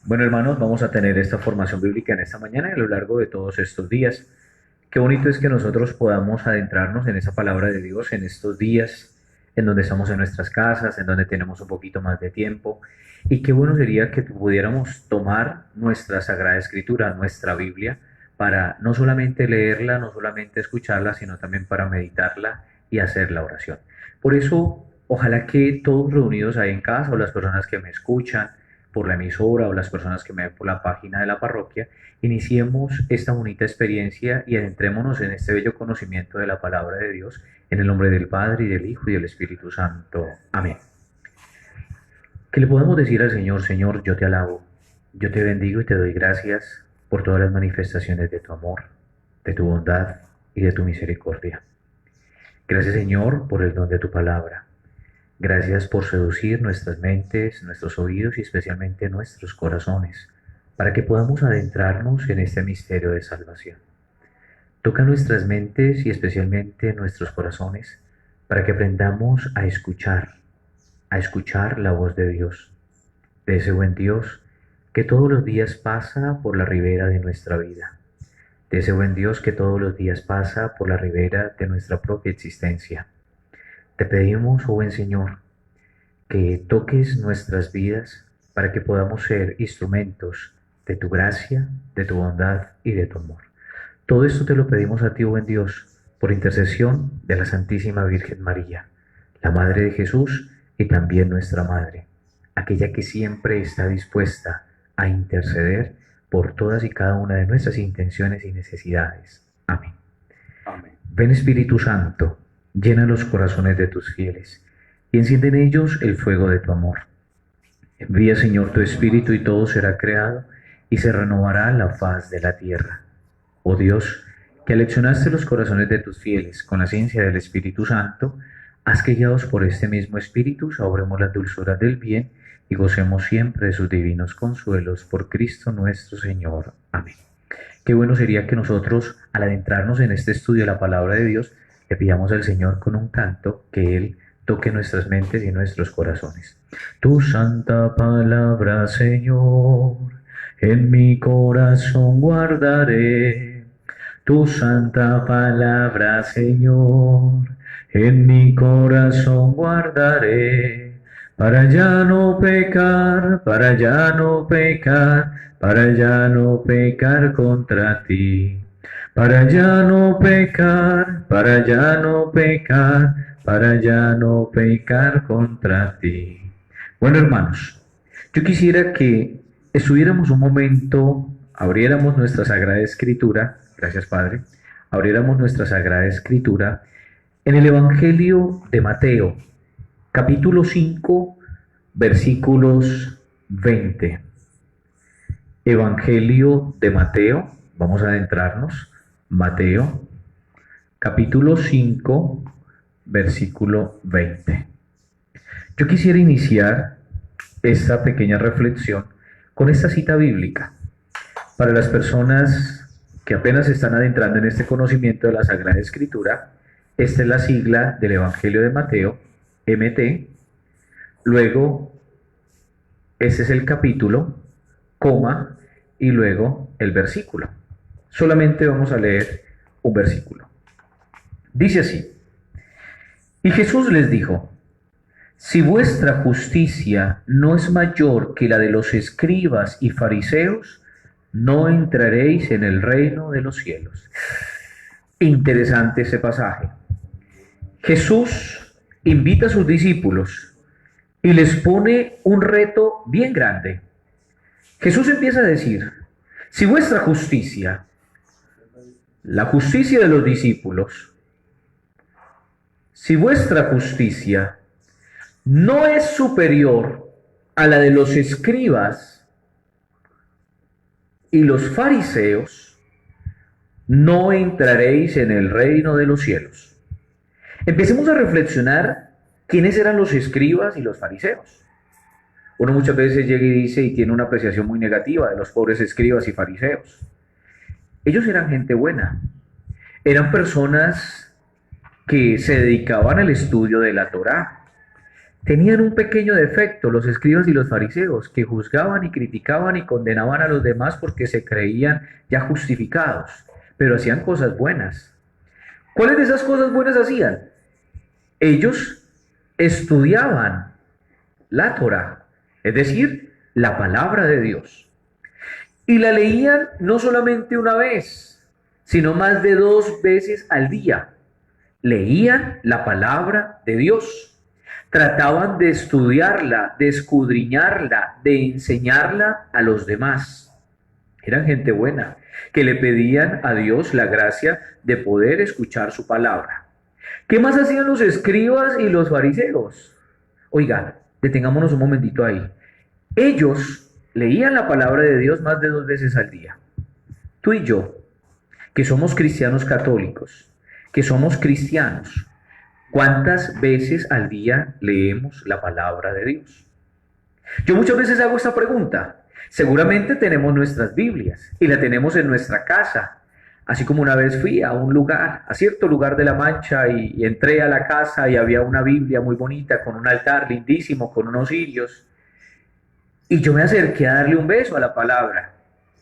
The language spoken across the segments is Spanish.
Bueno, hermanos, vamos a tener esta formación bíblica en esta mañana y a lo largo de todos estos días. Qué bonito es que nosotros podamos adentrarnos en esa palabra de Dios en estos días, en donde estamos en nuestras casas, en donde tenemos un poquito más de tiempo. Y qué bueno sería que pudiéramos tomar nuestra Sagrada Escritura, nuestra Biblia, para no solamente leerla, no solamente escucharla, sino también para meditarla y hacer la oración. Por eso, ojalá que todos reunidos ahí en casa o las personas que me escuchan, por la emisora o las personas que me ven por la página de la parroquia, iniciemos esta bonita experiencia y adentrémonos en este bello conocimiento de la palabra de Dios, en el nombre del Padre y del Hijo y del Espíritu Santo. Amén. ¿Qué le podemos decir al Señor? Señor, yo te alabo, yo te bendigo y te doy gracias por todas las manifestaciones de tu amor, de tu bondad y de tu misericordia. Gracias, Señor, por el don de tu palabra. Gracias por seducir nuestras mentes, nuestros oídos y especialmente nuestros corazones, para que podamos adentrarnos en este misterio de salvación. Toca nuestras mentes y especialmente nuestros corazones, para que aprendamos a escuchar la voz de Dios, de ese buen Dios que todos los días pasa por la ribera de nuestra vida, de ese buen Dios que todos los días pasa por la ribera de nuestra propia existencia. Te pedimos, oh buen Señor, que toques nuestras vidas para que podamos ser instrumentos de tu gracia, de tu bondad y de tu amor. Todo esto te lo pedimos a ti, buen Dios, por intercesión de la Santísima Virgen María, la Madre de Jesús y también nuestra Madre, aquella que siempre está dispuesta a interceder por todas y cada una de nuestras intenciones y necesidades. Amén. Amén. Ven Espíritu Santo, llena los corazones de tus fieles y enciende en ellos el fuego de tu amor. Envía, Señor, tu Espíritu y todo será creado y se renovará la faz de la tierra. Oh Dios, que aleccionaste los corazones de tus fieles con la ciencia del Espíritu Santo, haz que guiados por este mismo Espíritu sabremos las dulzuras del bien y gocemos siempre de sus divinos consuelos por Cristo nuestro Señor. Amén. Qué bueno sería que nosotros, al adentrarnos en este estudio de la palabra de Dios, le pidamos al Señor con un canto que Él toque nuestras mentes y nuestros corazones. Tu santa palabra, Señor, en mi corazón guardaré. Tu santa palabra, Señor, en mi corazón guardaré. Para ya no pecar, para ya no pecar, para ya no pecar contra ti. Para ya no pecar, para ya no pecar, para ya no pecar contra ti. Bueno, hermanos, yo quisiera que estuviéramos un momento, abriéramos nuestra Sagrada Escritura, gracias Padre, abriéramos nuestra Sagrada Escritura en el Evangelio de Mateo, capítulo 5, versículos 20. Evangelio de Mateo, vamos a adentrarnos, Mateo, capítulo 5, versículo 20. Yo quisiera iniciar esta pequeña reflexión con esta cita bíblica. Para las personas que apenas están adentrando en este conocimiento de la Sagrada Escritura, esta es la sigla del Evangelio de Mateo, MT. Luego, este es el capítulo, coma, y luego el versículo. Solamente vamos a leer un versículo. Dice así: y Jesús les dijo: si vuestra justicia no es mayor que la de los escribas y fariseos, no entraréis en el reino de los cielos. Interesante ese pasaje. Jesús invita a sus discípulos y les pone un reto bien grande. Jesús empieza a decir: si vuestra justicia, la justicia de los discípulos, si vuestra justicia no es superior a la de los escribas y los fariseos, no entraréis en el reino de los cielos. Empecemos a reflexionar quiénes eran los escribas y los fariseos. Uno muchas veces llega y dice y tiene una apreciación muy negativa de los pobres escribas y fariseos. Ellos eran gente buena, eran personas que se dedicaban al estudio de la Torá, Tenían un pequeño defecto los escribas y los fariseos, que juzgaban y criticaban y condenaban a los demás porque se creían ya justificados, pero hacían cosas buenas. ¿Cuáles de esas cosas buenas hacían? Ellos estudiaban la Torá, es decir, la palabra de Dios. Y la leían no solamente una vez, sino más de 2 veces al día. Leían la palabra de Dios. Trataban de estudiarla, de escudriñarla, de enseñarla a los demás. Eran gente buena, que le pedían a Dios la gracia de poder escuchar su palabra. ¿Qué más hacían los escribas y los fariseos? Oiga, detengámonos un momentito ahí. Ellos leían la palabra de Dios más de 2 veces al día. Tú y yo, que somos cristianos católicos, que somos cristianos, ¿cuántas veces al día leemos la palabra de Dios? Yo muchas veces hago esta pregunta. Seguramente tenemos nuestras Biblias y la tenemos en nuestra casa. Así como una vez fui a un lugar, a cierto lugar de La Mancha, y entré a la casa y había una Biblia muy bonita con un altar lindísimo, con unos cirios. Y yo me acerqué a darle un beso a la palabra,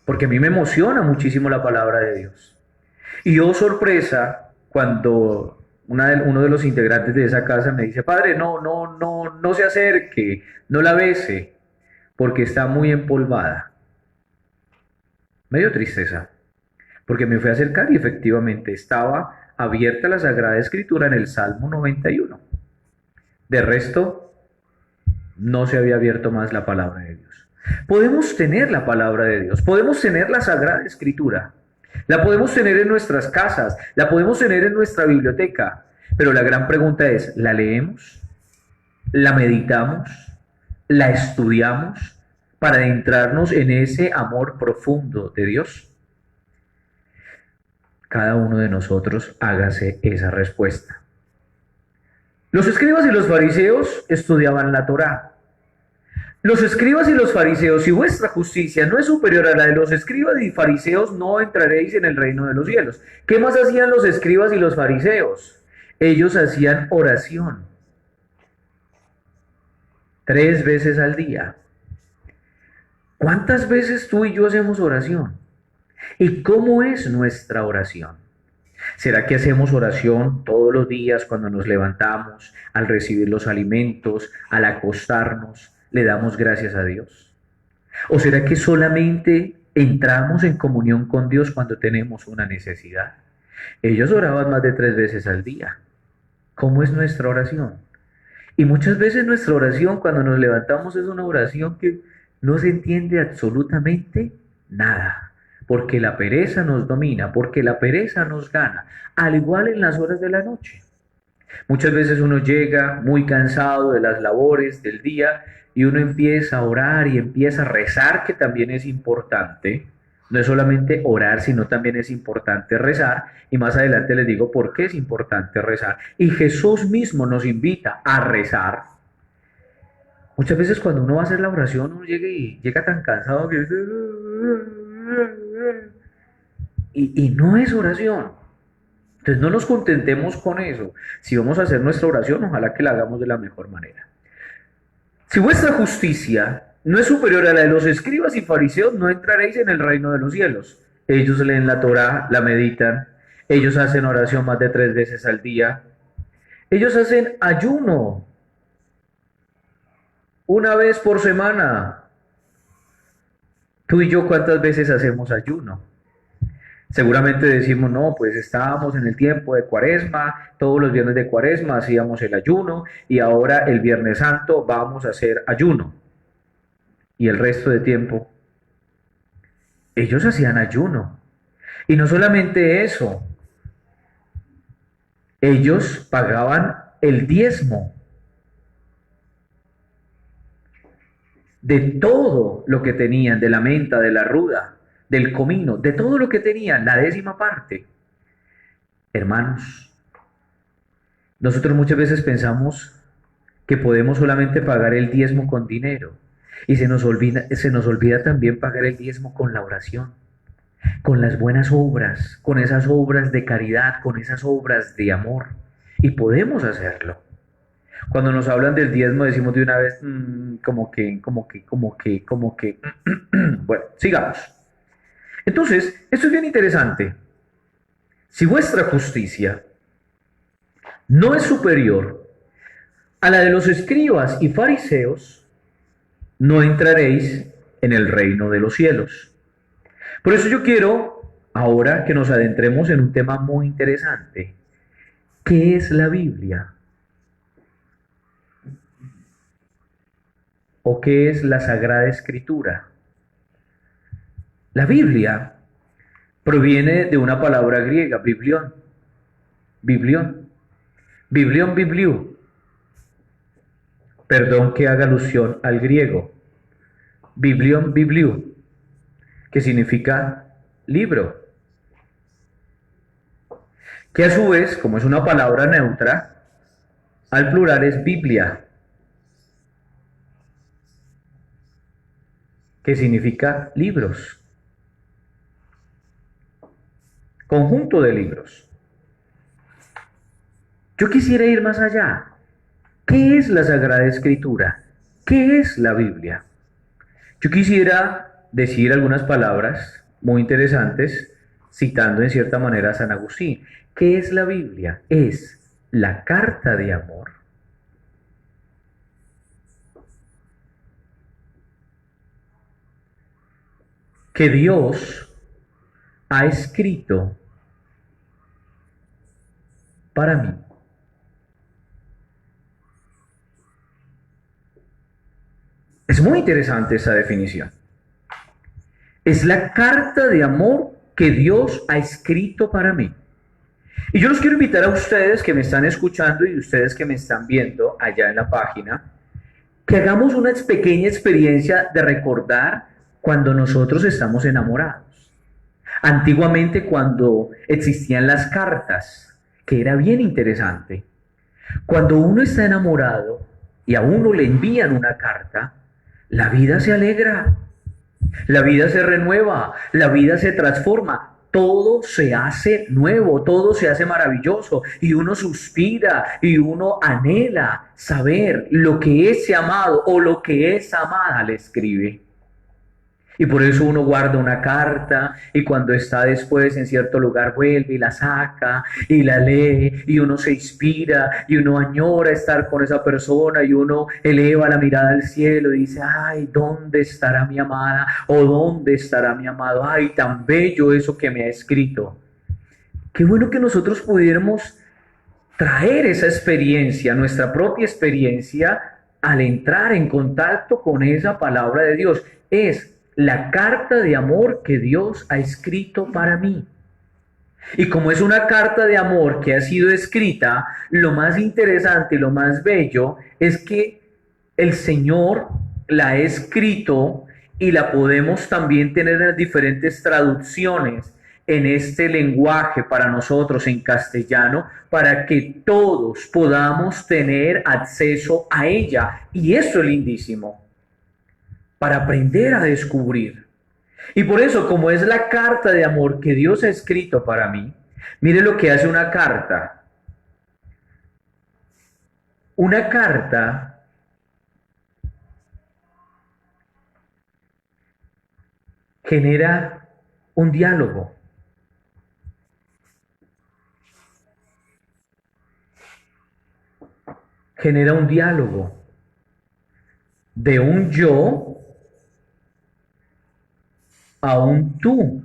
porque a mí me emociona muchísimo la palabra de Dios. Y oh sorpresa, cuando uno de los integrantes de esa casa me dice, padre, no se acerque, no la bese, porque está muy empolvada. Me dio tristeza, porque me fui a acercar y efectivamente estaba abierta la Sagrada Escritura en el Salmo 91. De resto, no se había abierto más la palabra de Dios. Podemos tener la palabra de Dios, podemos tener la Sagrada Escritura, la podemos tener en nuestras casas, la podemos tener en nuestra biblioteca, pero la gran pregunta es, ¿la leemos? ¿La meditamos? ¿La estudiamos para adentrarnos en ese amor profundo de Dios? Cada uno de nosotros hágase esa respuesta. Los escribas y los fariseos estudiaban la Torá. Los escribas y los fariseos, si vuestra justicia no es superior a la de los escribas y fariseos, no entraréis en el reino de los cielos. ¿Qué más hacían los escribas y los fariseos? Ellos hacían oración 3 veces al día. ¿Cuántas veces tú y yo hacemos oración? ¿Y cómo es nuestra oración? ¿Será que hacemos oración todos los días cuando nos levantamos, al recibir los alimentos, al acostarnos, le damos gracias a Dios? ¿O será que solamente entramos en comunión con Dios cuando tenemos una necesidad? Ellos oraban más de 3 veces al día. ¿Cómo es nuestra oración? Y muchas veces nuestra oración cuando nos levantamos es una oración que no se entiende absolutamente nada, porque la pereza nos domina, porque la pereza nos gana, al igual en las horas de la noche. Muchas veces uno llega muy cansado de las labores del día y uno empieza a orar y empieza a rezar, que también es importante. No es solamente orar, sino también es importante rezar. Y más adelante les digo por qué es importante rezar. Y Jesús mismo nos invita a rezar. Muchas veces cuando uno va a hacer la oración, uno llega tan cansado que y no es oración. Entonces no nos contentemos con eso. Si vamos a hacer nuestra oración, ojalá que la hagamos de la mejor manera. Si vuestra justicia no es superior a la de los escribas y fariseos, no entraréis en el reino de los cielos. Ellos leen la Torá, la meditan, ellos hacen oración más de 3 veces al día, ellos hacen ayuno 1 vez por semana. Tú y yo, ¿cuántas veces hacemos ayuno? Seguramente decimos, no, pues estábamos en el tiempo de Cuaresma, todos los viernes de Cuaresma hacíamos el ayuno y ahora el Viernes Santo vamos a hacer ayuno. Y el resto de tiempo, ellos hacían ayuno. Y no solamente eso, ellos pagaban el diezmo de todo lo que tenían, de la menta, de la ruda, del comino, de todo lo que tenían, la 10ª parte. Hermanos, nosotros muchas veces pensamos que podemos solamente pagar el diezmo con dinero y se nos olvida también pagar el diezmo con la oración, con las buenas obras, con esas obras de caridad, con esas obras de amor. Y podemos hacerlo. Cuando nos hablan del diezmo decimos de una vez, Bueno, sigamos. Entonces, esto es bien interesante. Si vuestra justicia no es superior a la de los escribas y fariseos, no entraréis en el reino de los cielos. Por eso yo quiero ahora que nos adentremos en un tema muy interesante. ¿Qué es la Biblia? ¿O qué es la Sagrada Escritura? La Biblia proviene de una palabra griega, biblión. Biblión. Biblión, bibliú. Perdón que haga alusión al griego. Biblión, bibliú, que significa libro. Que a su vez, como es una palabra neutra, al plural es Biblia, que significa libros. Conjunto de libros. Yo quisiera ir más allá. ¿Qué es la Sagrada Escritura? ¿Qué es la Biblia? Yo quisiera decir algunas palabras muy interesantes, citando en cierta manera a San Agustín. ¿Qué es la Biblia? Es la carta de amor que Dios ha escrito para mí. Es muy interesante esa definición. Es la carta de amor que Dios ha escrito para mí. Y yo los quiero invitar a ustedes que me están escuchando y ustedes que me están viendo allá en la página, que hagamos una pequeña experiencia de recordar cuando nosotros estamos enamorados. Antiguamente cuando existían las cartas, que era bien interesante. Cuando uno está enamorado y a uno le envían una carta, la vida se alegra, la vida se renueva, la vida se transforma, todo se hace nuevo, todo se hace maravilloso y uno suspira y uno anhela saber lo que ese amado o lo que esa amada le escribe. Y por eso uno guarda una carta y cuando está después en cierto lugar vuelve y la saca y la lee y uno se inspira y uno añora estar con esa persona y uno eleva la mirada al cielo y dice, ay, ¿dónde estará mi amada? ¿O dónde estará mi amado? Ay, tan bello eso que me ha escrito. Qué bueno que nosotros pudiéramos traer esa experiencia, nuestra propia experiencia, al entrar en contacto con esa palabra de Dios. Es la carta de amor que Dios ha escrito para mí. Y como es una carta de amor que ha sido escrita, lo más interesante y lo más bello es que el Señor la ha escrito y la podemos también tener en diferentes traducciones en este lenguaje para nosotros en castellano, para que todos podamos tener acceso a ella. Y eso es lindísimo, para aprender a descubrir. Y por eso, como es la carta de amor que Dios ha escrito para mí, mire lo que hace una carta. Una carta genera un diálogo. Genera un diálogo de un yo a un tú.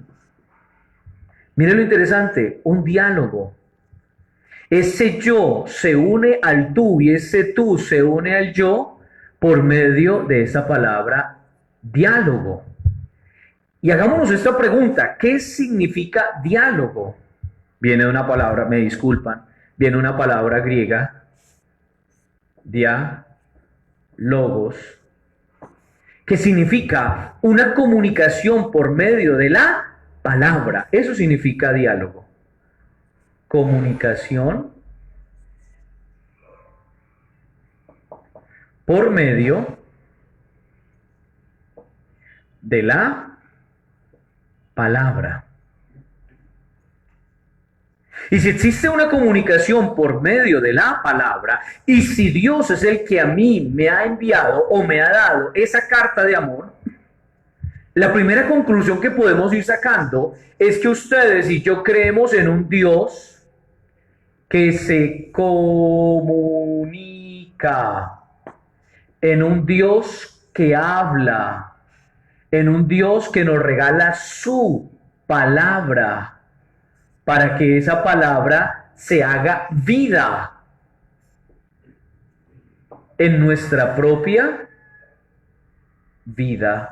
Mire lo interesante, un diálogo. Ese yo se une al tú y ese tú se une al yo por medio de esa palabra diálogo. Y hagámonos esta pregunta, ¿qué significa diálogo? Viene de una palabra, me disculpan, viene una palabra griega, diálogos, que significa una comunicación por medio de la palabra. Eso significa diálogo. Comunicación por medio de la palabra. Y si existe una comunicación por medio de la palabra, y si Dios es el que a mí me ha enviado o me ha dado esa carta de amor, la primera conclusión que podemos ir sacando es que ustedes y yo creemos en un Dios que se comunica, en un Dios que habla, en un Dios que nos regala su palabra para que esa palabra se haga vida en nuestra propia vida.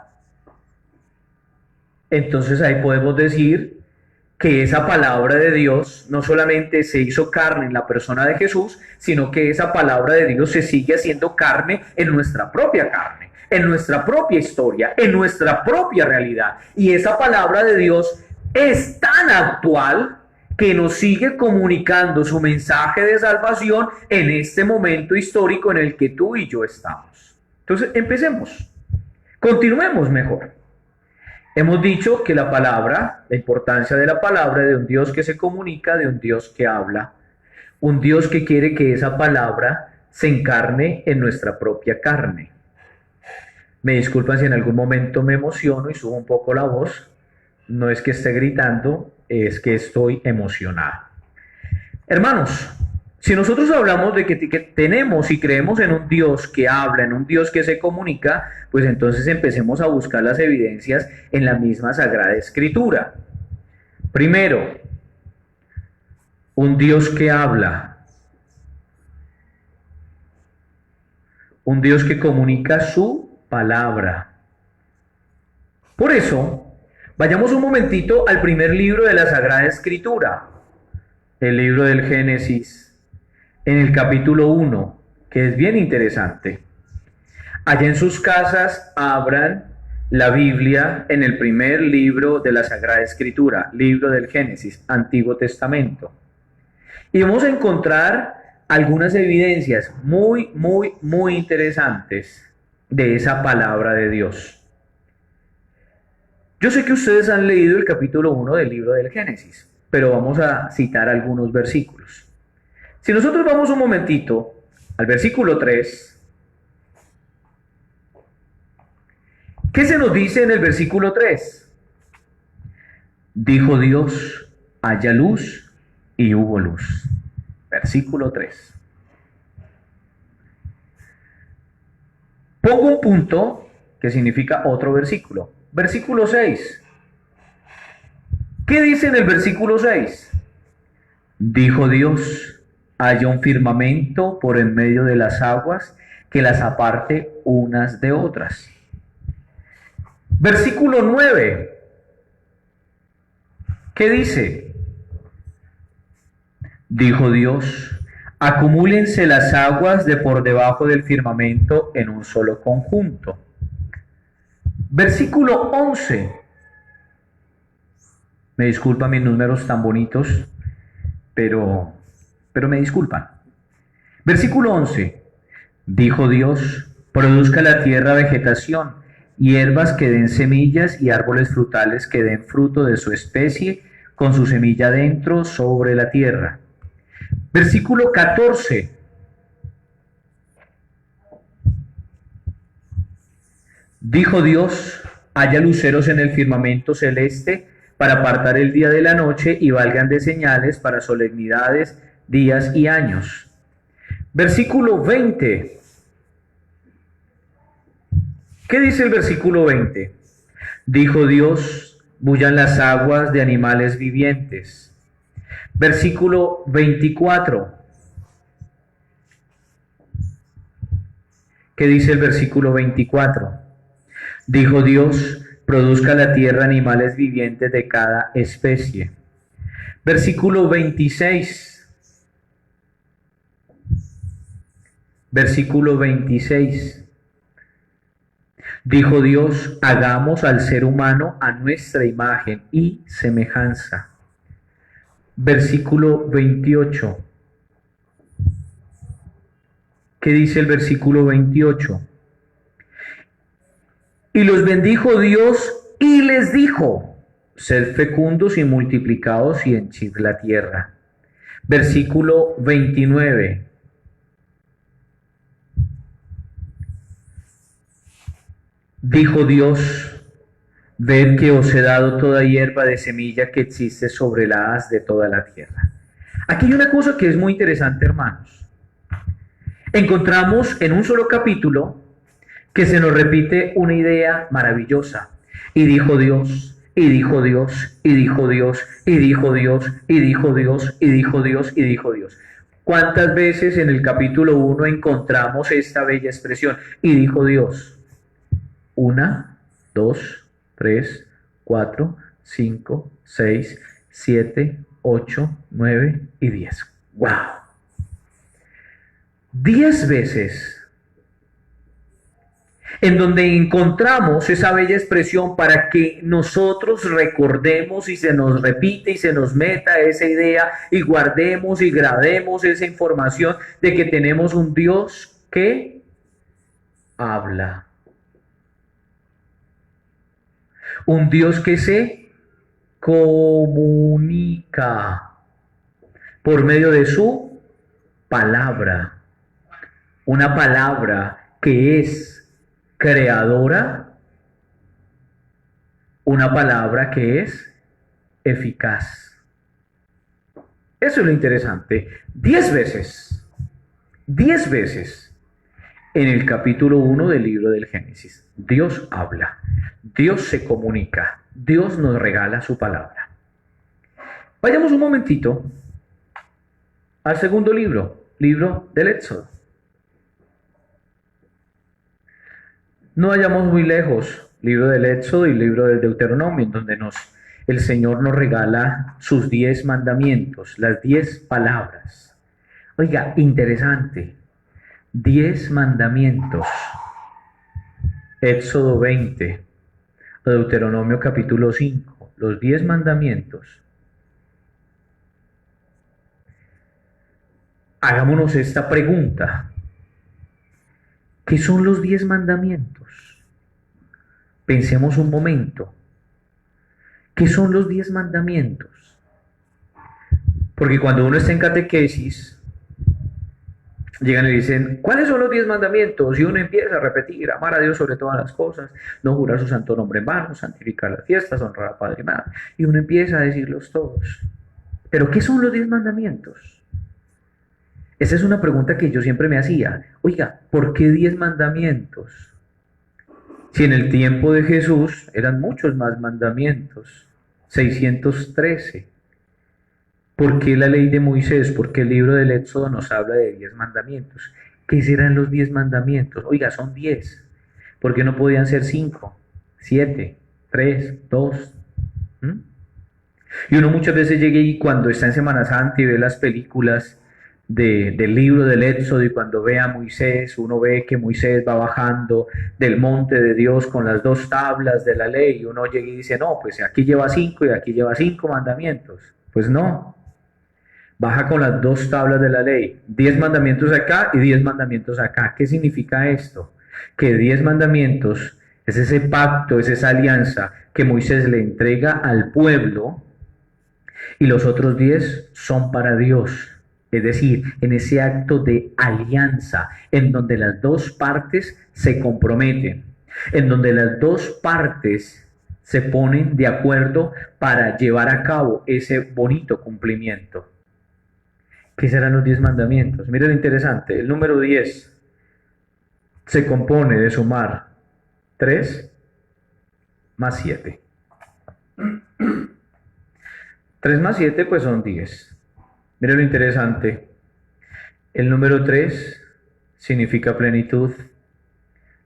Entonces ahí podemos decir que esa palabra de Dios no solamente se hizo carne en la persona de Jesús, sino que esa palabra de Dios se sigue haciendo carne en nuestra propia carne, en nuestra propia historia, en nuestra propia realidad. Y esa palabra de Dios es tan actual que nos sigue comunicando su mensaje de salvación en este momento histórico en el que tú y yo estamos. Entonces, empecemos. Continuemos mejor. Hemos dicho que la palabra, la importancia de la palabra, de un Dios que se comunica, de un Dios que habla, un Dios que quiere que esa palabra se encarne en nuestra propia carne. Me disculpan si en algún momento me emociono y subo un poco la voz. No es que esté gritando, es que estoy emocionado. Hermanos, si nosotros hablamos de que tenemos y creemos en un Dios que habla, en un Dios que se comunica, pues entonces empecemos a buscar las evidencias en la misma Sagrada Escritura. Primero, un Dios que habla, un Dios que comunica su palabra. Por eso, vayamos un momentito al primer libro de la Sagrada Escritura, el libro del Génesis, en el capítulo 1, que es bien interesante. Allá en sus casas abran la Biblia en el primer libro de la Sagrada Escritura, libro del Génesis, Antiguo Testamento. Y vamos a encontrar algunas evidencias muy interesantes de esa palabra de Dios. Yo sé que ustedes han leído el capítulo 1 del libro del Génesis, pero vamos a citar algunos versículos. Si nosotros vamos un momentito al versículo 3, ¿qué se nos dice en el versículo 3? Dijo Dios, haya luz, y hubo luz. Versículo 3. Pongo un punto que significa otro versículo. Versículo 6. ¿Qué dice en el versículo 6? Dijo Dios, haya un firmamento por en medio de las aguas que las aparte unas de otras. Versículo 9. ¿Qué dice? Dijo Dios, acumúlense las aguas de por debajo del firmamento en un solo conjunto. Versículo 11. Me disculpan mis números tan bonitos, pero me disculpan. Versículo 11. Dijo Dios, produzca la tierra vegetación, hierbas que den semillas y árboles frutales que den fruto de su especie, con su semilla dentro sobre la tierra. Versículo 14. Dijo Dios, haya luceros en el firmamento celeste para apartar el día de la noche y valgan de señales para solemnidades, días y años. Versículo 20. ¿Qué dice el versículo 20? Dijo Dios, bullan las aguas de animales vivientes. Versículo 24. ¿Qué dice el versículo 24? Dijo Dios, produzca la tierra animales vivientes de cada especie. Versículo 26. Versículo 26. Dijo Dios, hagamos al ser humano a nuestra imagen y semejanza. Versículo 28. ¿Qué dice el versículo 28? Y los bendijo Dios y les dijo, sed fecundos y multiplicaos y henchid la tierra. Versículo 29. Dijo Dios: ved que os he dado toda hierba de semilla que existe sobre la haz de toda la tierra. Aquí hay una cosa que es muy interesante, hermanos. Encontramos en un solo capítulo que se nos repite una idea maravillosa. Y dijo Dios, y dijo Dios, y dijo Dios, y dijo Dios, y dijo Dios, y dijo Dios, y dijo Dios. ¿Cuántas veces en el capítulo 1 encontramos esta bella expresión? Y dijo Dios. 1, 2, 3, 4, 5, 6, 7, 8, 9 y 10. ¡Wow! 10 veces en donde encontramos esa bella expresión para que nosotros recordemos y se nos repite y se nos meta esa idea y guardemos y grabemos esa información de que tenemos un Dios que habla. Un Dios que se comunica por medio de su palabra. Una palabra que es creadora, una palabra que es eficaz. Eso es lo interesante. 10 veces en el capítulo 1 del libro del Génesis, Dios habla, Dios se comunica, Dios nos regala su palabra. Vayamos un momentito al segundo libro, libro del Éxodo. No vayamos muy lejos, libro del Éxodo y libro del Deuteronomio, en donde el Señor nos regala sus 10 mandamientos, las 10 palabras. Oiga, interesante, 10 mandamientos. Éxodo 20, Deuteronomio capítulo 5, los 10 mandamientos. Hagámonos esta pregunta. ¿Qué son los 10 mandamientos? Pensemos un momento. ¿Qué son los 10 mandamientos? Porque cuando uno está en catequesis, llegan y dicen, ¿cuáles son los 10 mandamientos? Y uno empieza a repetir, amar a Dios sobre todas las cosas, no jurar su santo nombre en vano, santificar las fiestas, honrar a padre y madre. Y uno empieza a decirlos todos. ¿Pero qué son los 10 mandamientos? Esa es una pregunta que yo siempre me hacía. Oiga, ¿por qué 10 mandamientos? Si en el tiempo de Jesús eran muchos más mandamientos, 613. ¿Por qué la ley de Moisés? ¿Por qué el libro del Éxodo nos habla de 10 mandamientos? ¿Qué serán los 10 mandamientos? Oiga, son 10. ¿Por qué no podían ser 5, 7, 3, 2? Y uno muchas veces llega y cuando está en Semana Santa y ve las películas del libro del Éxodo y cuando ve a Moisés, uno ve que Moisés va bajando del monte de Dios con las 2 tablas de la ley y uno llega y dice, no, pues aquí lleva 5 y aquí lleva 5 mandamientos. Pues no, baja con las 2 tablas de la ley, 10 mandamientos acá y 10 mandamientos acá. ¿Qué significa esto? Que 10 mandamientos es ese pacto, es esa alianza que Moisés le entrega al pueblo y los otros 10 son para Dios. Es decir, en ese acto de alianza, en donde las 2 partes se comprometen, en donde las 2 partes se ponen de acuerdo para llevar a cabo ese bonito cumplimiento. ¿Qué serán los 10 mandamientos? Miren lo interesante, el número 10 se compone de sumar 3 más 7. 3 más 7 pues son 10. Miren lo interesante, el número 3 significa plenitud.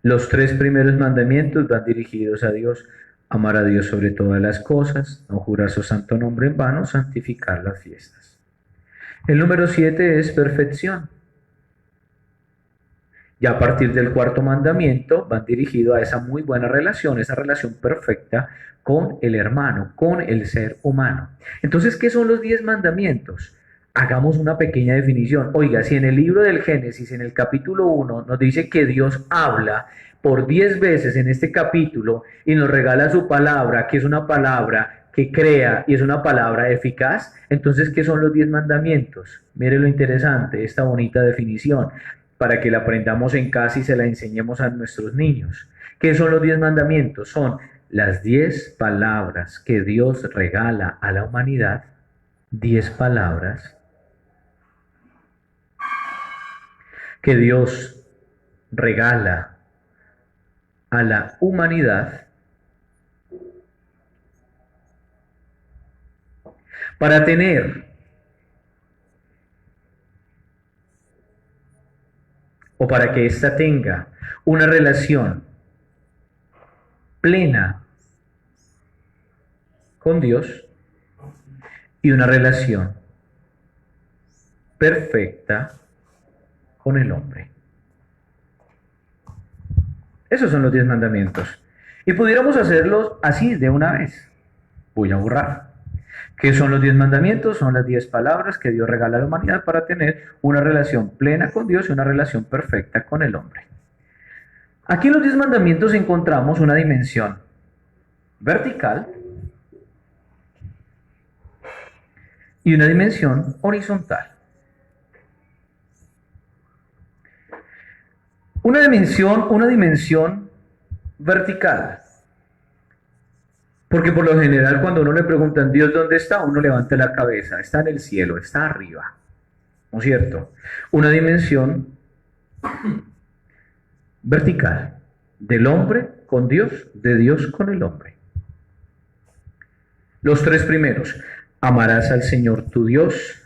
Los 3 primeros mandamientos van dirigidos a Dios. Amar a Dios sobre todas las cosas, no jurar su santo nombre en vano, santificar las fiestas. El número 7 es perfección. Ya a partir del 4.º mandamiento van dirigidos a esa muy buena relación, esa relación perfecta con el hermano, con el ser humano. Entonces, ¿qué son los 10 mandamientos? Hagamos una pequeña definición. Oiga, si en el libro del Génesis, en el capítulo 1, nos dice que Dios habla por 10 veces en este capítulo y nos regala su palabra, que es una palabra que crea y es una palabra eficaz. Entonces, ¿qué son los 10 mandamientos? Mire lo interesante, esta bonita definición, para que la aprendamos en casa y se la enseñemos a nuestros niños. ¿Qué son los 10 mandamientos? Son las 10 palabras que Dios regala a la humanidad, 10 palabras que Dios regala a la humanidad para tener o para que ésta tenga una relación plena con Dios y una relación perfecta con el hombre. Esos son los 10 mandamientos. Y pudiéramos hacerlos así de una vez. Voy a borrar. ¿Qué son los 10 mandamientos? Son las 10 palabras que Dios regala a la humanidad para tener una relación plena con Dios y una relación perfecta con el hombre. Aquí en los 10 mandamientos encontramos una dimensión vertical y una dimensión horizontal. Una dimensión vertical. Porque por lo general cuando uno le preguntan Dios dónde está, uno levanta la cabeza, está en el cielo, está arriba. ¿No es cierto? Una dimensión vertical del hombre con Dios, de Dios con el hombre. Los 3 primeros: amarás al Señor tu Dios,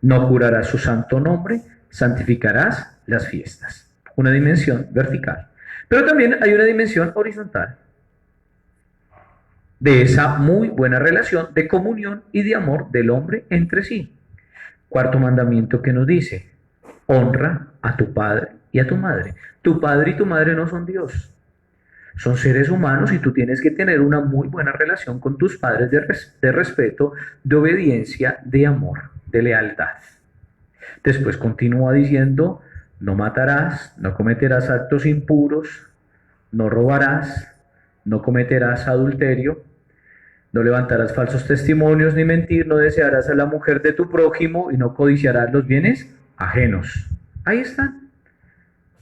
no jurarás su santo nombre, santificarás las fiestas. Una dimensión vertical. Pero también hay una dimensión horizontal de esa muy buena relación de comunión y de amor del hombre entre sí. 4 mandamiento que nos dice: honra a tu padre y a tu madre. Tu padre y tu madre no son Dios, son seres humanos y tú tienes que tener una muy buena relación con tus padres de respeto, de obediencia, de amor, de lealtad. Después continúa diciendo: no matarás, no cometerás actos impuros, no robarás, no cometerás adulterio, no levantarás falsos testimonios ni mentir, no desearás a la mujer de tu prójimo y no codiciarás los bienes ajenos. Ahí están.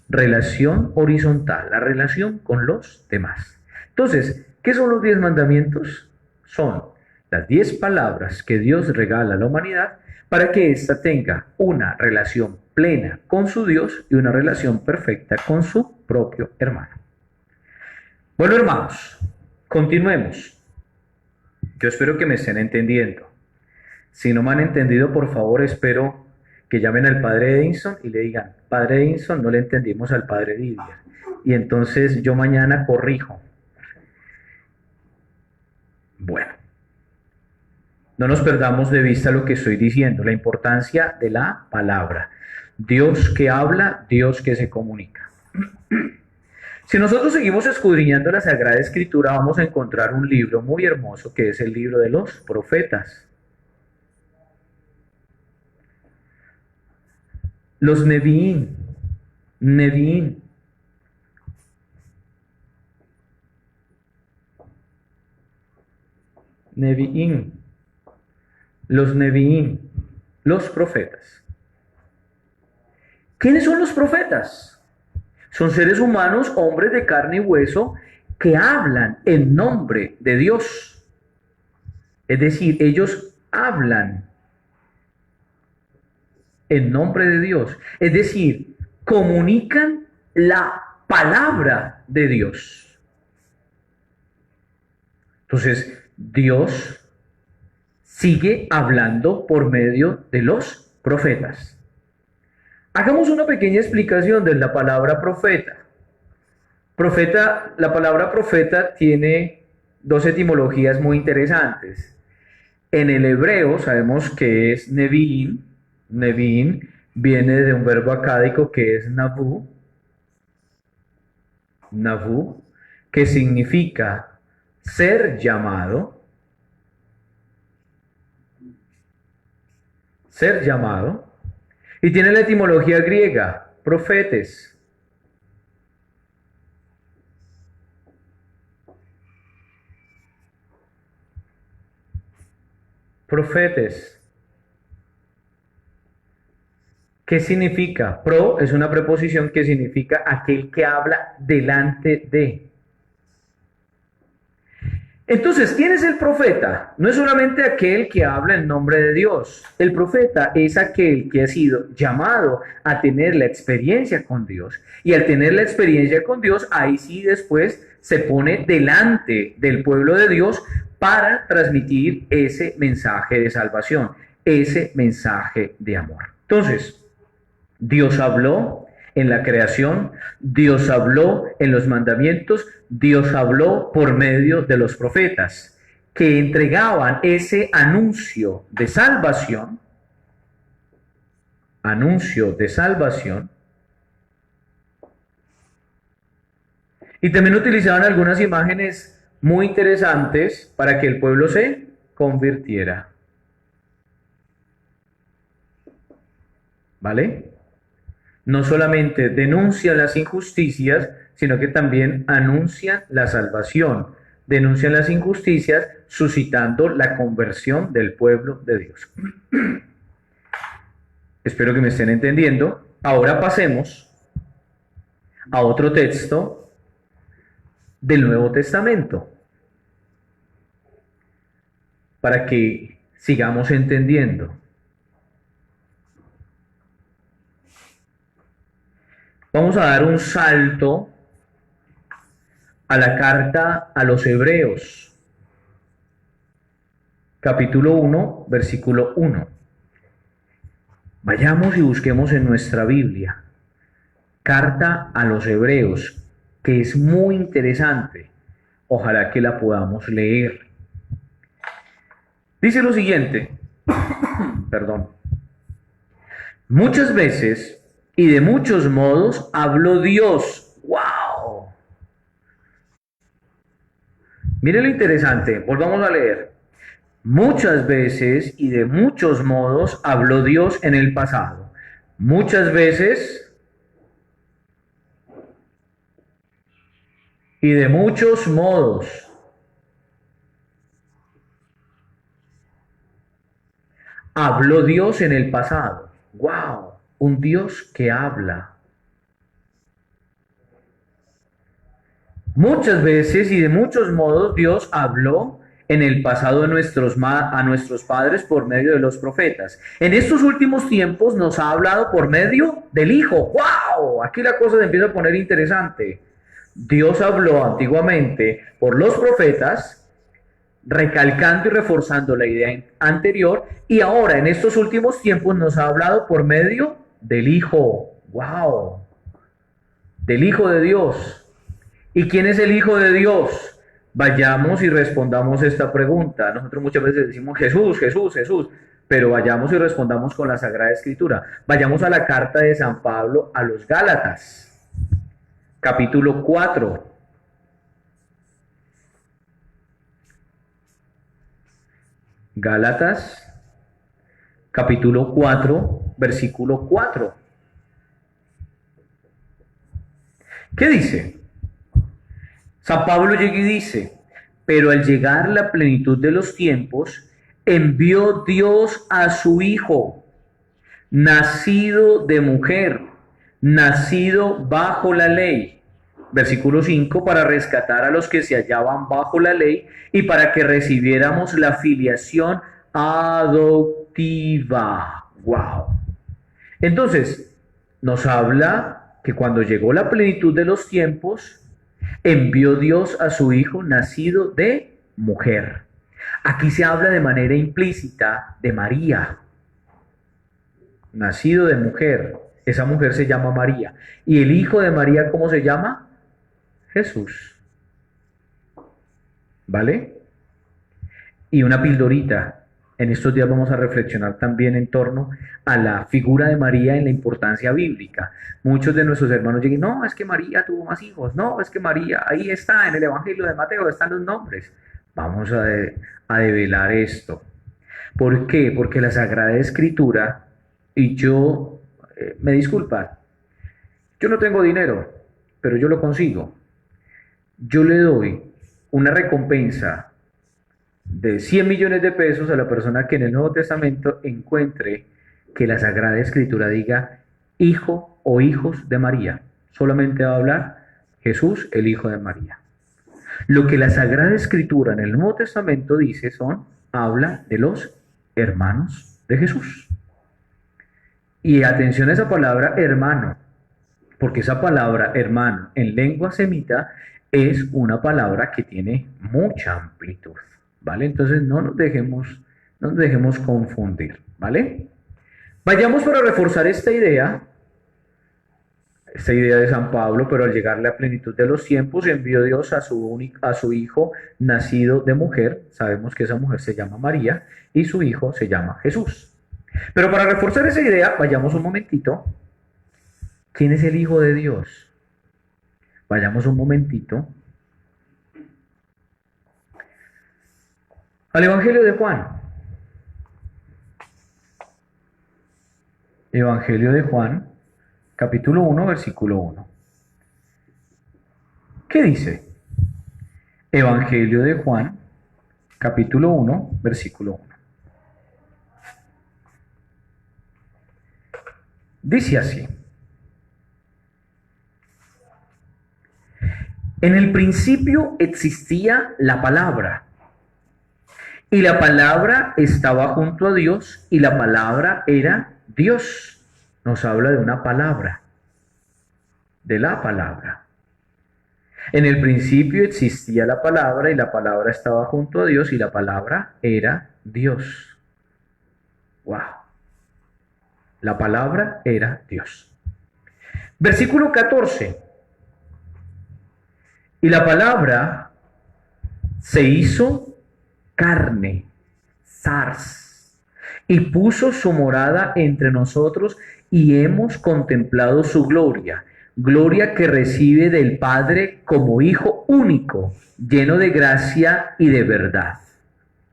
Relación horizontal, la relación con los demás. Entonces, ¿qué son los 10 mandamientos? Son las 10 palabras que Dios regala a la humanidad para que ésta tenga una relación plena con su Dios y una relación perfecta con su propio hermano. Bueno, hermanos, continuemos. Yo espero que me estén entendiendo. Si no me han entendido, por favor, espero que llamen al padre Edinson y le digan: padre Edinson, no le entendimos al padre Didier. Y entonces yo mañana corrijo. Bueno, no nos perdamos de vista lo que estoy diciendo, la importancia de la palabra. Dios que habla, Dios que se comunica. Si nosotros seguimos escudriñando la Sagrada Escritura, vamos a encontrar un libro muy hermoso que es el libro de los profetas. Los Neviín, Neviín. Neviín. Los Neviín, los profetas. ¿Quiénes son los profetas? Son seres humanos, hombres de carne y hueso, que hablan en nombre de Dios. Es decir, ellos hablan en nombre de Dios. Es decir, comunican la palabra de Dios. Entonces, Dios sigue hablando por medio de los profetas. Hagamos una pequeña explicación de la palabra profeta. Profeta, la palabra profeta tiene 2 etimologías muy interesantes. En el hebreo sabemos que es Nevi'im. Nevi'im viene de un verbo acádico que es navu, navu, que significa ser llamado, y tiene la etimología griega, profetes. Profetes. ¿Qué significa? Pro es una preposición que significa aquel que habla delante de. Entonces, ¿quién es el profeta? No es solamente aquel que habla en nombre de Dios. El profeta es aquel que ha sido llamado a tener la experiencia con Dios. Y al tener la experiencia con Dios, ahí sí después se pone delante del pueblo de Dios para transmitir ese mensaje de salvación, ese mensaje de amor. Entonces, Dios habló en la creación, Dios habló en los mandamientos, Dios habló por medio de los profetas, que entregaban ese anuncio de salvación, y también utilizaban algunas imágenes muy interesantes para que el pueblo se convirtiera. ¿Vale? No solamente denuncian las injusticias, sino que también anuncian la salvación, denuncian las injusticias, suscitando la conversión del pueblo de Dios. Espero que me estén entendiendo. Ahora pasemos a otro texto del Nuevo Testamento, para que sigamos entendiendo. Vamos a dar un salto a la carta a los Hebreos, capítulo 1, versículo 1. Vayamos y busquemos en nuestra Biblia, carta a los Hebreos, que es muy interesante. Ojalá que la podamos leer. Dice lo siguiente, perdón. Muchas veces y de muchos modos habló Dios. ¡Wow! Mire lo interesante, volvamos a leer. Muchas veces y de muchos modos habló Dios en el pasado. Muchas veces y de muchos modos. Habló Dios en el pasado. ¡Wow! Un Dios que habla. Muchas veces y de muchos modos Dios habló en el pasado a nuestros padres por medio de los profetas. En estos últimos tiempos nos ha hablado por medio del Hijo. ¡Wow! Aquí la cosa se empieza a poner interesante. Dios habló antiguamente por los profetas, recalcando y reforzando la idea anterior, y ahora en estos últimos tiempos nos ha hablado por medio del Hijo. ¡Wow! Del Hijo de Dios. ¿Y quién es el Hijo de Dios? Vayamos y respondamos esta pregunta. Nosotros muchas veces decimos Jesús, Jesús, Jesús, pero vayamos y respondamos con la Sagrada Escritura. Vayamos a la carta de San Pablo a los Gálatas, capítulo 4. Gálatas, capítulo 4, versículo 4. ¿Qué dice? San Pablo llega y dice, pero al llegar la plenitud de los tiempos, envió Dios a su Hijo, nacido de mujer, nacido bajo la ley. Versículo 5, para rescatar a los que se hallaban bajo la ley y para que recibiéramos la filiación adoptiva. ¡Wow! Entonces, nos habla que cuando llegó la plenitud de los tiempos, envió Dios a su Hijo nacido de mujer. Aquí se habla de manera implícita de María. Nacido de mujer. Esa mujer se llama María. ¿Y el hijo de María cómo se llama? Jesús. ¿Vale? Y una pildorita. En estos días vamos a reflexionar también en torno a la figura de María en la importancia bíblica. Muchos de nuestros hermanos llegan, no, es que María tuvo más hijos, no, es que María, ahí está, en el Evangelio de Mateo están los nombres. Vamos a develar esto. ¿Por qué? Porque la Sagrada Escritura, y yo, me disculpan, yo no tengo dinero, pero yo lo consigo. Yo le doy una recompensa de 100 millones de pesos a la persona que en el Nuevo Testamento encuentre que la Sagrada Escritura diga hijo o hijos de María. Solamente va a hablar Jesús, el hijo de María. Lo que la Sagrada Escritura en el Nuevo Testamento dice habla de los hermanos de Jesús. Y atención a esa palabra hermano, porque esa palabra hermano en lengua semita es una palabra que tiene mucha amplitud, ¿vale? Entonces no nos dejemos confundir, ¿vale? Vayamos para reforzar esta idea de San Pablo, pero al llegar a la plenitud de los tiempos envió Dios a su hijo nacido de mujer, sabemos que esa mujer se llama María, y su hijo se llama Jesús. Pero para reforzar esa idea, vayamos un momentito. ¿Quién es el Hijo de Dios? Vayamos un momentito al Evangelio de Juan. Evangelio de Juan, capítulo 1, versículo 1. ¿Qué dice? Evangelio de Juan, capítulo 1, versículo 1. Dice así: en el principio existía la palabra, y la palabra estaba junto a Dios, y la palabra era Dios. Nos habla de una palabra, de la palabra. En el principio existía la palabra, y la palabra estaba junto a Dios, y la palabra era Dios. ¡Wow! La palabra era Dios. Versículo 14. Y la palabra se hizo carne, sars, y puso su morada entre nosotros, y hemos contemplado su gloria, gloria que recibe del Padre como Hijo único, lleno de gracia y de verdad.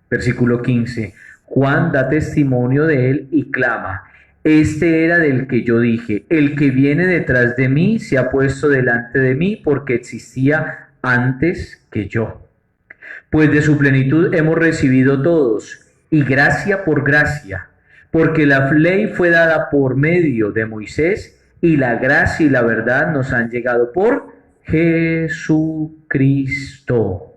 Versículo 15. Juan da testimonio de él y clama: este era del que yo dije, el que viene detrás de mí se ha puesto delante de mí porque existía antes que yo. Pues de su plenitud hemos recibido todos, y gracia por gracia, porque la ley fue dada por medio de Moisés, y la gracia y la verdad nos han llegado por Jesucristo.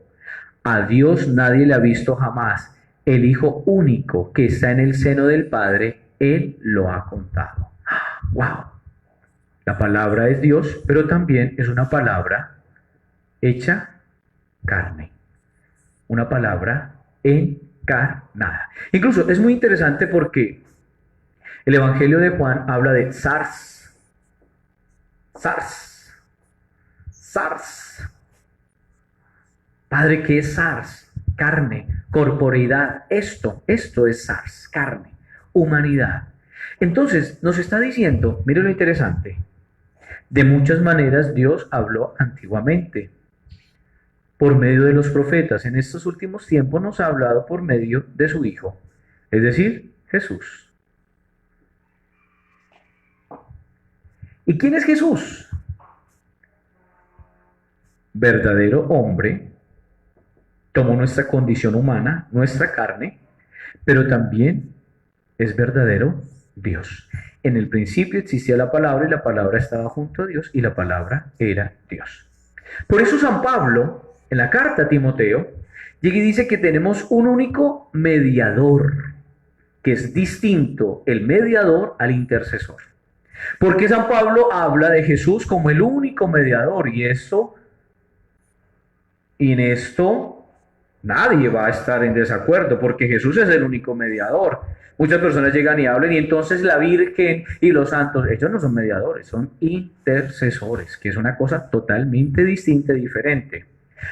A Dios nadie le ha visto jamás. El Hijo único que está en el seno del Padre, Él lo ha contado. ¡Wow! La palabra es Dios, pero también es una palabra hecha carne. Una palabra encarnada. Incluso es muy interesante porque el Evangelio de Juan habla de sars. Sars. Sars. Padre, ¿qué es sars? Carne, corporeidad. Esto es sars, carne, humanidad. Entonces nos está diciendo, mire lo interesante, de muchas maneras Dios habló antiguamente por medio de los profetas. En estos últimos tiempos nos ha hablado por medio de su Hijo, es decir, Jesús. ¿Y quién es Jesús? Verdadero hombre, tomó nuestra condición humana, nuestra carne, pero también es verdadero Dios. En el principio existía la palabra, y la palabra estaba junto a Dios, y la palabra era Dios. Por eso San Pablo, en la carta a Timoteo, llega y dice que tenemos un único mediador, que es distinto el mediador al intercesor. Porque San Pablo habla de Jesús como el único mediador, y en esto nadie va a estar en desacuerdo, porque Jesús es el único mediador. Muchas personas llegan y hablan, y entonces la Virgen y los santos, ellos no son mediadores, son intercesores, que es una cosa totalmente distinta y diferente.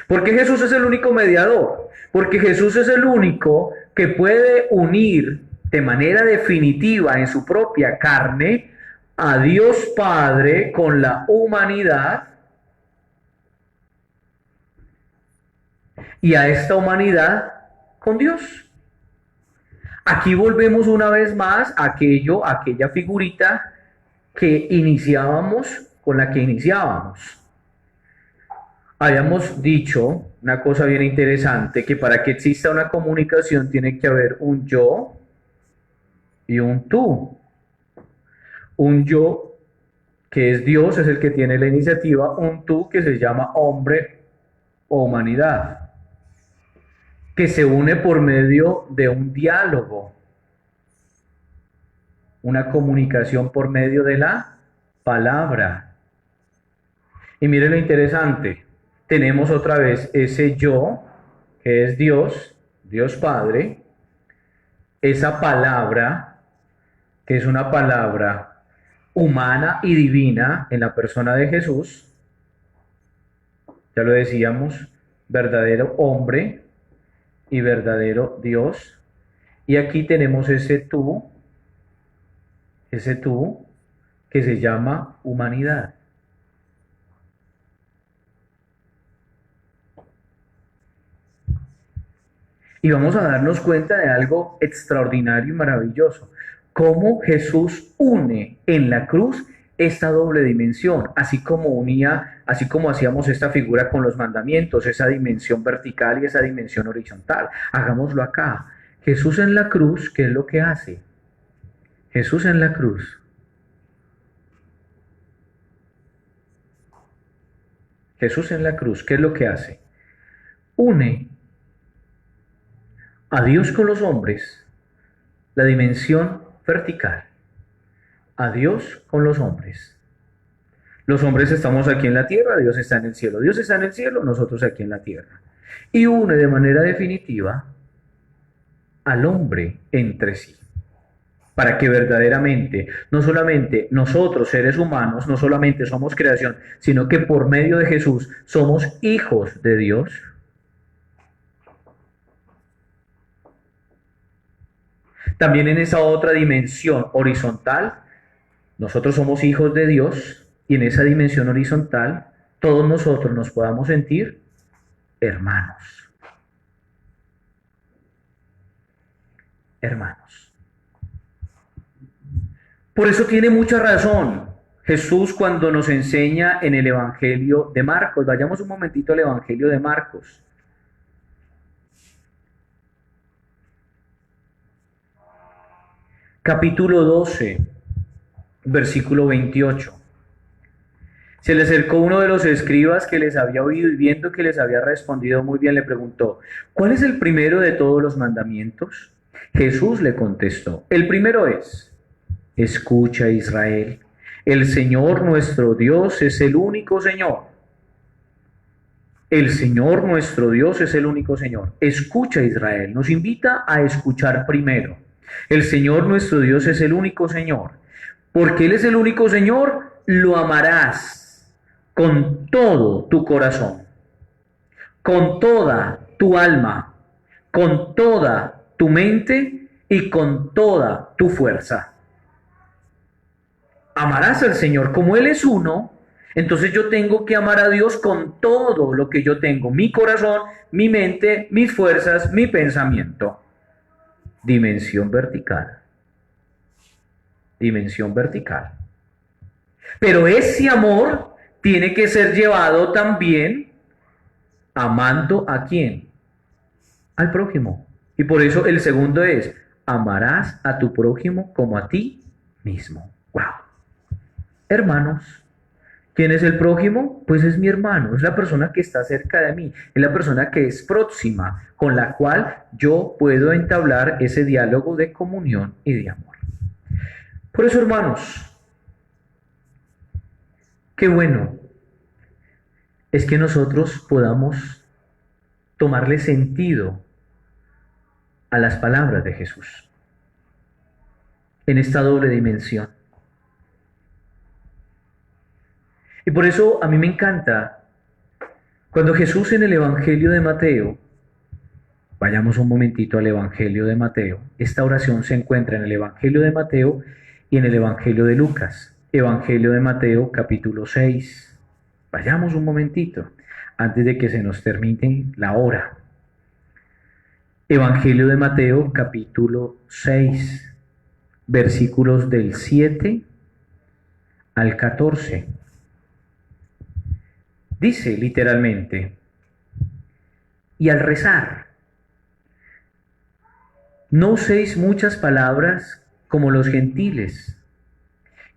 ¿Por qué Jesús es el único mediador? Porque Jesús es el único que puede unir de manera definitiva en su propia carne a Dios Padre con la humanidad, y a esta humanidad con Dios. Aquí volvemos una vez más a aquella figurita que iniciábamos, con la que iniciábamos. Habíamos dicho una cosa bien interesante, que para que exista una comunicación tiene que haber un yo y un tú. Un yo que es Dios, es el que tiene la iniciativa, un tú que se llama hombre o humanidad, que se une por medio de un diálogo, una comunicación por medio de la palabra. Y mire lo interesante, tenemos otra vez ese yo, que es Dios, Dios Padre, esa palabra, que es una palabra humana y divina en la persona de Jesús, ya lo decíamos, verdadero hombre y verdadero Dios. Y aquí tenemos ese tú que se llama humanidad. Y vamos a darnos cuenta de algo extraordinario y maravilloso. Cómo Jesús une en la cruz esta doble dimensión, así como unía, así como hacíamos esta figura con los mandamientos, esa dimensión vertical y esa dimensión horizontal. Hagámoslo acá. Jesús en la cruz, ¿qué es lo que hace? Jesús en la cruz. Jesús en la cruz, ¿qué es lo que hace? Une a Dios con los hombres, la dimensión vertical, a Dios con los hombres. Los hombres estamos aquí en la tierra, Dios está en el cielo. Dios está en el cielo, nosotros aquí en la tierra. Y une de manera definitiva al hombre entre sí. Para que verdaderamente, no solamente nosotros seres humanos, no solamente somos creación, sino que por medio de Jesús somos hijos de Dios. También en esa otra dimensión horizontal, nosotros somos hijos de Dios y en esa dimensión horizontal todos nosotros nos podamos sentir hermanos. Hermanos. Por eso tiene mucha razón Jesús cuando nos enseña en el Evangelio de Marcos. Vayamos un momentito al Evangelio de Marcos. Capítulo 12, versículo 28. Se le acercó uno de los escribas que les había oído y viendo que les había respondido muy bien, le preguntó, ¿cuál es el primero de todos los mandamientos? Jesús le contestó, el primero es, escucha Israel, el Señor nuestro Dios es el único Señor. El Señor nuestro Dios es el único Señor. Escucha Israel, nos invita a escuchar primero. El Señor nuestro Dios es el único Señor. Porque Él es el único Señor, lo amarás con todo tu corazón, con toda tu alma, con toda tu mente y con toda tu fuerza. Amarás al Señor como Él es uno, entonces yo tengo que amar a Dios con todo lo que yo tengo, mi corazón, mi mente, mis fuerzas, mi pensamiento. Dimensión vertical. Dimensión vertical. Pero ese amor tiene que ser llevado también amando a quién? Al prójimo. Y por eso el segundo es, amarás a tu prójimo como a ti mismo. ¡Wow! Hermanos, ¿quién es el prójimo? Pues es mi hermano, es la persona que está cerca de mí, es la persona que es próxima, con la cual yo puedo entablar ese diálogo de comunión y de amor. Por eso, hermanos, qué bueno es que nosotros podamos tomarle sentido a las palabras de Jesús en esta doble dimensión. Y por eso a mí me encanta cuando Jesús en el Evangelio de Mateo, vayamos un momentito al Evangelio de Mateo, esta oración se encuentra en el Evangelio de Mateo y en el Evangelio de Lucas. Evangelio de Mateo capítulo 6. Vayamos un momentito antes de que se nos termine la hora. Evangelio de Mateo capítulo 6, versículos del 7 al 14. Dice literalmente, y al rezar, no uséis muchas palabras como los gentiles,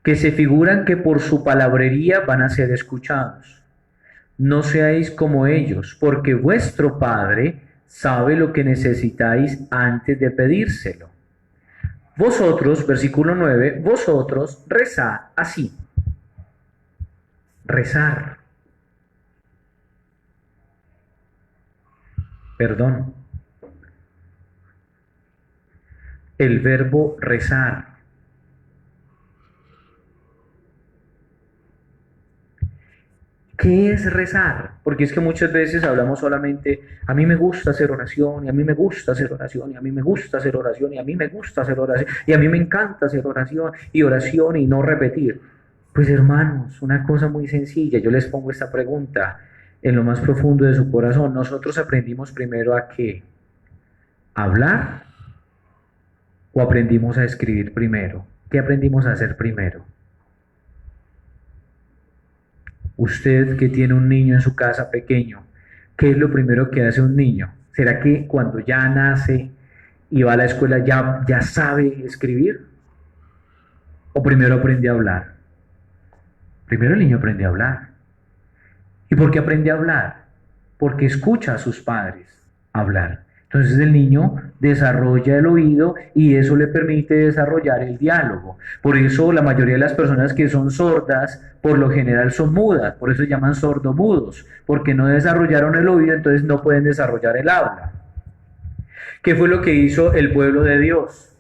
que se figuran que por su palabrería van a ser escuchados. No seáis como ellos, porque vuestro Padre sabe lo que necesitáis antes de pedírselo. Vosotros, versículo 9, vosotros rezad así. Rezar. Perdón. El verbo rezar. ¿Qué es rezar? Porque es que muchas veces hablamos solamente, a mí me gusta hacer oración, y a mí me gusta hacer oración, y a mí me gusta hacer oración, y a mí me gusta hacer oración, y a mí me encanta hacer oración y no repetir. Pues hermanos, una cosa muy sencilla, yo les pongo esta pregunta en lo más profundo de su corazón. ¿Nosotros aprendimos primero a qué? ¿A hablar? ¿O aprendimos a escribir primero? ¿Qué aprendimos a hacer primero? Usted que tiene un niño en su casa pequeño, ¿qué es lo primero que hace un niño? ¿Será que cuando ya nace y va a la escuela ya sabe escribir? ¿O primero aprende a hablar? Primero el niño aprende a hablar. ¿Y por qué aprende a hablar? Porque escucha a sus padres hablar. Entonces el niño desarrolla el oído y eso le permite desarrollar el diálogo. Por eso la mayoría de las personas que son sordas, por lo general son mudas, por eso se llaman sordomudos, porque no desarrollaron el oído, entonces no pueden desarrollar el habla. ¿Qué fue lo que hizo el pueblo de Dios?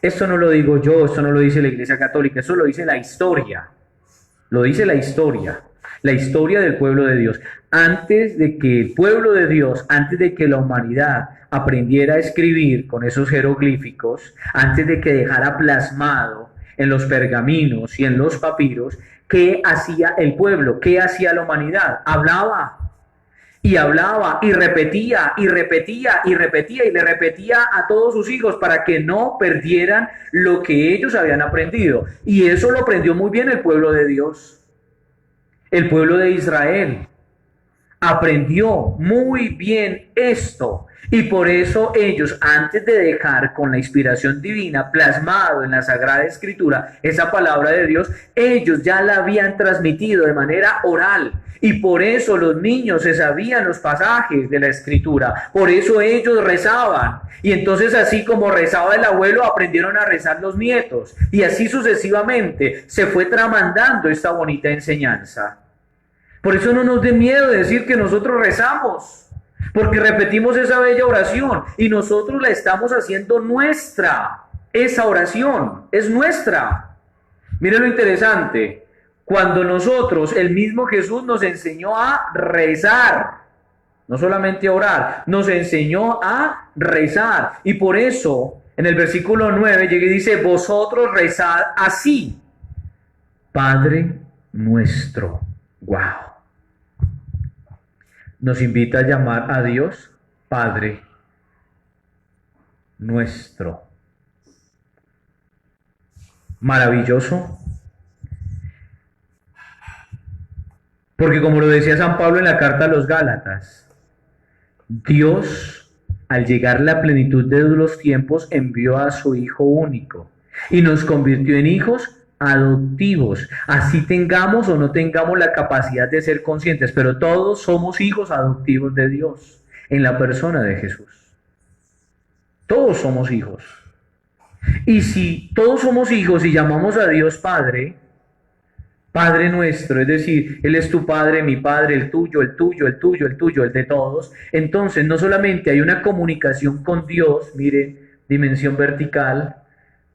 Esto no lo digo yo, esto no lo dice la Iglesia Católica, esto lo dice la historia. Lo dice la historia del pueblo de Dios. Antes de que el pueblo de Dios, antes de que la humanidad aprendiera a escribir con esos jeroglíficos, antes de que dejara plasmado en los pergaminos y en los papiros, ¿qué hacía el pueblo? ¿Qué hacía la humanidad? Hablaba y repetía y repetía y repetía y le repetía a todos sus hijos para que no perdieran lo que ellos habían aprendido. Y eso lo aprendió muy bien el pueblo de Dios. El pueblo de Israel aprendió muy bien esto. Y por eso ellos, antes de dejar con la inspiración divina plasmado en la Sagrada Escritura esa palabra de Dios, ellos ya la habían transmitido de manera oral. Y por eso los niños se sabían los pasajes de la Escritura. Por eso ellos rezaban. Y entonces así como rezaba el abuelo, aprendieron a rezar los nietos. Y así sucesivamente se fue tramandando esta bonita enseñanza. Por eso no nos dé miedo decir que nosotros rezamos. Porque repetimos esa bella oración y nosotros la estamos haciendo nuestra. Esa oración es nuestra. Miren lo interesante. Cuando nosotros, el mismo Jesús nos enseñó a rezar, no solamente a orar, nos enseñó a rezar. Y por eso, en el versículo 9, llega y dice, vosotros rezad así. Padre nuestro. ¡Wow! Nos invita a llamar a Dios Padre nuestro. Maravilloso. Porque como lo decía San Pablo en la carta a los Gálatas, Dios, al llegar la plenitud de los tiempos, envió a su Hijo único y nos convirtió en hijos adoptivos. Así tengamos o no tengamos la capacidad de ser conscientes, pero todos somos hijos adoptivos de Dios en la persona de Jesús. Todos somos hijos. Y si todos somos hijos y llamamos a Dios Padre, Padre nuestro, es decir, Él es tu Padre, mi Padre, el tuyo, el tuyo, el tuyo, el tuyo, el de todos. Entonces no solamente hay una comunicación con Dios, mire, dimensión vertical,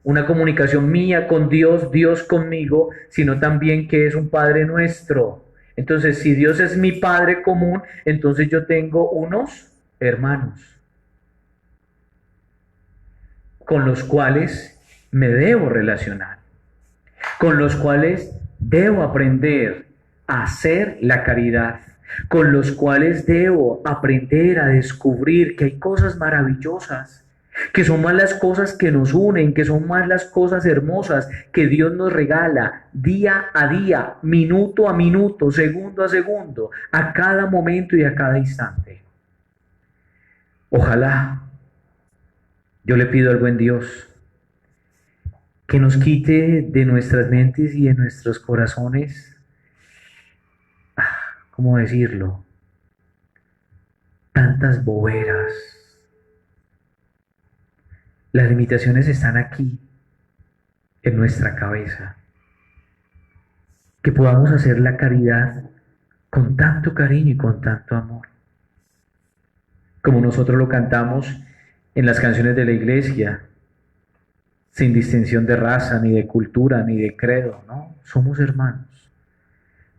una comunicación mía con Dios, Dios conmigo, sino también que es un Padre nuestro. Entonces, si Dios es mi Padre común, entonces yo tengo unos hermanos con los cuales me debo relacionar, con los cuales debo aprender a hacer la caridad, con los cuales debo aprender a descubrir que hay cosas maravillosas que son más las cosas que nos unen, que son más las cosas hermosas que Dios nos regala día a día, minuto a minuto, segundo a segundo, a cada momento y a cada instante. Ojalá, yo le pido al buen Dios que nos quite de nuestras mentes y de nuestros corazones, ¿cómo decirlo? Tantas boberas. Las limitaciones están aquí, en nuestra cabeza. Que podamos hacer la caridad con tanto cariño y con tanto amor. Como nosotros lo cantamos en las canciones de la iglesia, sin distinción de raza, ni de cultura, ni de credo, ¿no? Somos hermanos,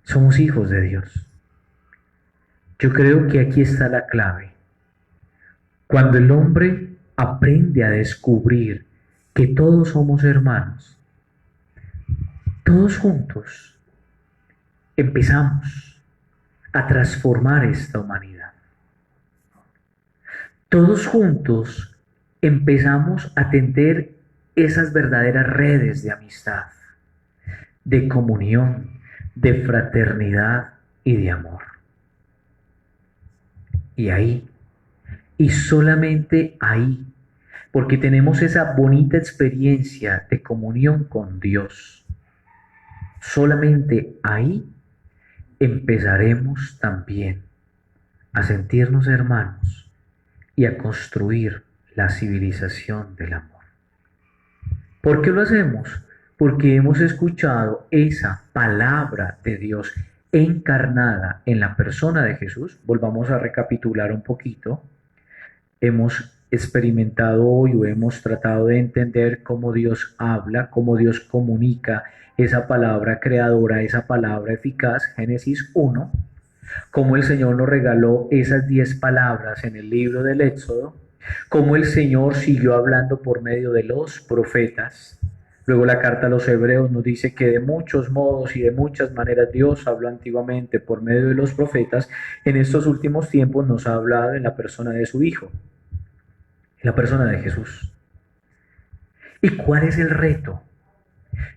somos hijos de Dios. Yo creo que aquí está la clave. Cuando el hombre aprende a descubrir que todos somos hermanos, todos juntos empezamos a transformar esta humanidad. Todos juntos empezamos a tender esas verdaderas redes de amistad, de comunión, de fraternidad y de amor. Y ahí, y solamente ahí, porque tenemos esa bonita experiencia de comunión con Dios, solamente ahí empezaremos también a sentirnos hermanos y a construir la civilización del amor. ¿Por qué lo hacemos? Porque hemos escuchado esa palabra de Dios encarnada en la persona de Jesús. Volvamos a recapitular un poquito. Hemos experimentado hoy o hemos tratado de entender cómo Dios habla, cómo Dios comunica esa palabra creadora, esa palabra eficaz, Génesis 1, cómo el Señor nos regaló esas 10 palabras en el libro del Éxodo, cómo el Señor siguió hablando por medio de los profetas. Luego la carta a los Hebreos nos dice que de muchos modos y de muchas maneras Dios habló antiguamente por medio de los profetas. En estos últimos tiempos nos ha hablado en la persona de su Hijo, en la persona de Jesús. ¿Y cuál es el reto?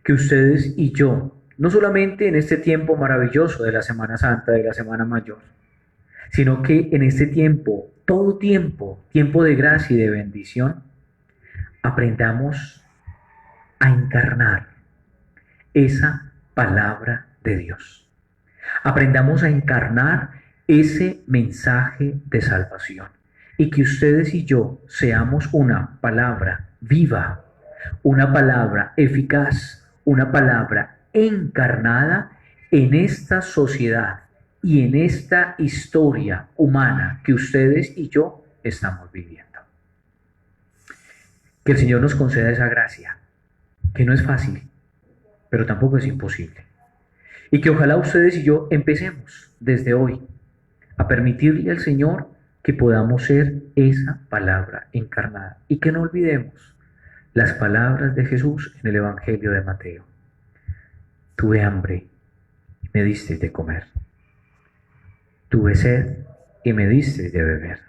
Que ustedes y yo, no solamente en este tiempo maravilloso de la Semana Santa, de la Semana Mayor, sino que en este tiempo, todo tiempo, tiempo de gracia y de bendición, aprendamos a encarnar esa palabra de Dios. Aprendamos a encarnar ese mensaje de salvación y que ustedes y yo seamos una palabra viva, una palabra eficaz, una palabra encarnada en esta sociedad y en esta historia humana que ustedes y yo estamos viviendo. Que el Señor nos conceda esa gracia, que no es fácil, pero tampoco es imposible. Y que ojalá ustedes y yo empecemos desde hoy a permitirle al Señor que podamos ser esa palabra encarnada y que no olvidemos las palabras de Jesús en el Evangelio de Mateo. Tuve hambre y me diste de comer. Tuve sed y me diste de beber.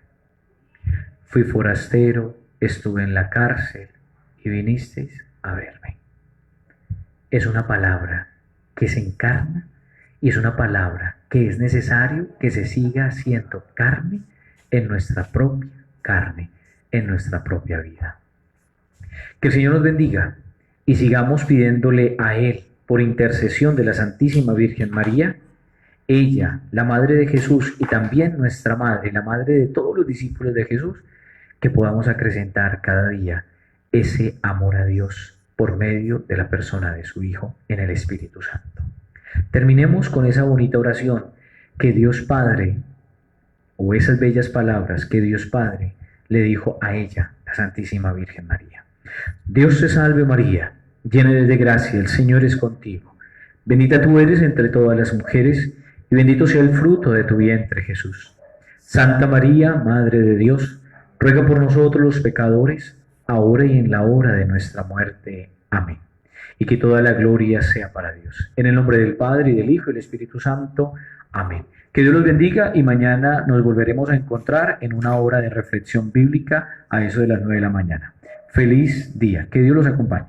Fui forastero, estuve en la cárcel y vinisteis a verme. Es una palabra que se encarna y es una palabra que es necesario que se siga haciendo carne en nuestra propia carne, en nuestra propia vida. Que el Señor nos bendiga y sigamos pidiéndole a Él, por intercesión de la Santísima Virgen María, ella, la Madre de Jesús y también nuestra Madre, la Madre de todos los discípulos de Jesús, que podamos acrecentar cada día ese amor a Dios por medio de la persona de su Hijo en el Espíritu Santo. Terminemos con esa bonita oración que Dios Padre, o esas bellas palabras que Dios Padre le dijo a ella, la Santísima Virgen María. Dios te salve María, llena eres de gracia, el Señor es contigo. Bendita tú eres entre todas las mujeres, y bendito sea el fruto de tu vientre, Jesús. Santa María, Madre de Dios, ruega por nosotros los pecadores, ahora y en la hora de nuestra muerte. Amén. Y que toda la gloria sea para Dios. En el nombre del Padre, y del Hijo, y del Espíritu Santo. Amén. Que Dios los bendiga y mañana nos volveremos a encontrar en una hora de reflexión bíblica a eso de las 9 de la mañana. Feliz día. Que Dios los acompañe.